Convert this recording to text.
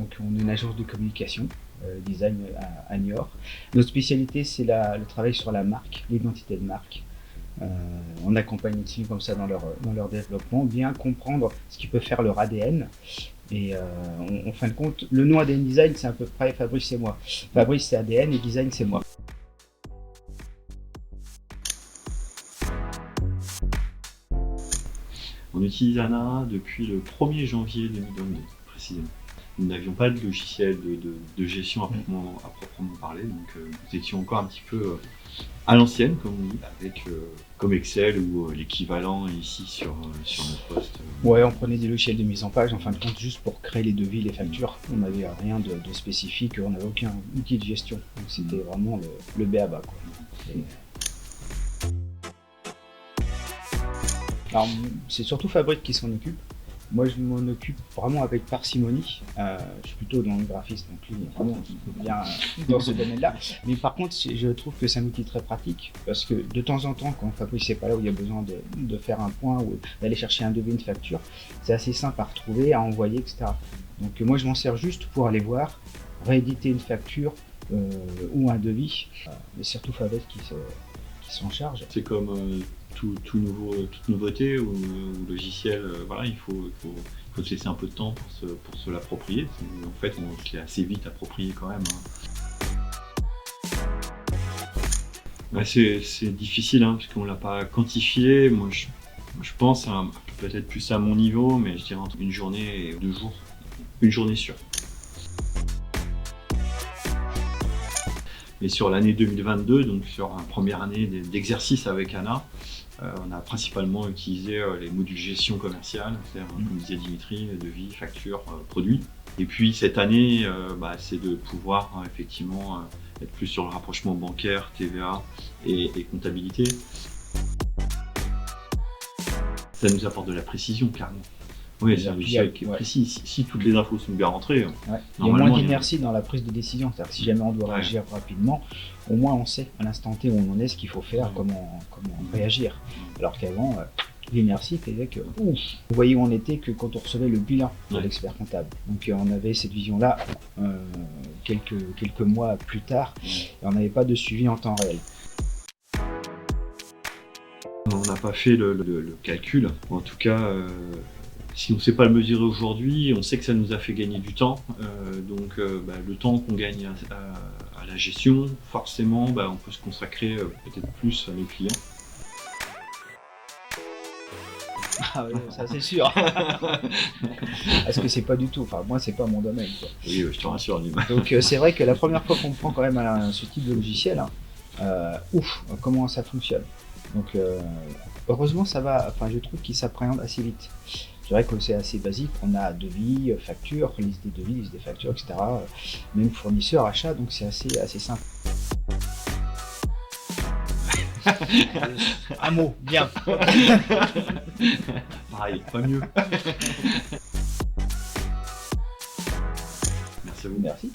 Donc on est une agence de communication, design à Niort. Notre spécialité, c'est le travail sur la marque, l'identité de marque. On accompagne les teams comme ça dans leur développement, bien comprendre ce qui peut faire leur ADN. Et en fin de compte, le nom ADN Design, c'est à peu près Fabrice, c'est moi. Fabrice, c'est ADN et Design, c'est moi. On utilise ANA depuis le 1er janvier 2022, précisément. Nous n'avions pas de logiciel de gestion à proprement parler, donc nous étions encore un petit peu à l'ancienne, comme on dit, avec comme Excel ou l'équivalent ici sur notre poste. Ouais, on prenait des logiciels de mise en page, en fin de compte, juste pour créer les devis, les factures. On n'avait rien de spécifique, on n'avait aucun outil de gestion. Donc c'était vraiment le b.a.-ba, quoi. Alors, c'est surtout Fabrice qui s'en occupe. Moi, je m'en occupe vraiment avec parcimonie. Je suis plutôt dans le graphisme, donc lui, vraiment bien dans ce domaine-là. Mais par contre, je trouve que c'est un outil très pratique parce que de temps en temps, quand Fabrice n'est pas là où il y a besoin de faire un point ou d'aller chercher un devis, une facture, c'est assez simple à retrouver, à envoyer, etc. Donc moi, je m'en sers juste pour aller voir, rééditer une facture ou un devis. Mais surtout Fabrice qui s'en charge. C'est comme toute nouveauté ou logiciel, voilà, il faut se laisser un peu de temps pour se l'approprier. En fait, on se l'est assez vite approprié quand même. Ouais, c'est difficile parce qu'on ne l'a pas quantifié. Moi, je pense peut-être plus à mon niveau, mais je dirais entre une journée et 2 jours. Une journée sûre. Et sur l'année 2022, donc sur la première année d'exercice avec ANA, on a principalement utilisé les modules gestion commerciale, c'est-à-dire, comme disait Dimitri, devis, facture, produits. Et puis cette année, c'est de pouvoir effectivement être plus sur le rapprochement bancaire, TVA et comptabilité. Ça nous apporte de la précision, clairement. Oui, c'est un logiciel qui est précis. Si toutes les infos sont bien rentrées, il y a moins d'inertie dans la prise de décision. C'est-à-dire que si jamais on doit réagir rapidement, au moins on sait à l'instant T où on en est, ce qu'il faut faire, comment réagir. Alors qu'avant, l'inertie faisait que vous voyez où on était que quand on recevait le bilan de l'expert comptable. Donc on avait cette vision-là quelques mois plus tard et on n'avait pas de suivi en temps réel. On n'a pas fait le calcul, en tout cas. Si on ne sait pas le mesurer aujourd'hui, on sait que ça nous a fait gagner du temps. Donc le temps qu'on gagne à la gestion, forcément, on peut se consacrer peut-être plus à nos clients. Ah oui, ça c'est sûr. Parce que c'est pas du tout, moi c'est pas mon domaine, quoi. Oui, je te rassure. Donc c'est vrai que la première fois qu'on prend quand même ce type de logiciel, comment ça fonctionne. Donc heureusement ça va, je trouve qu'il s'appréhende assez vite. C'est vrai que c'est assez basique, on a devis, facture, liste des devis, liste des factures, etc. Même fournisseur, achat, donc c'est assez simple. Un mot, bien. Pareil, pas mieux. Merci à vous. Merci.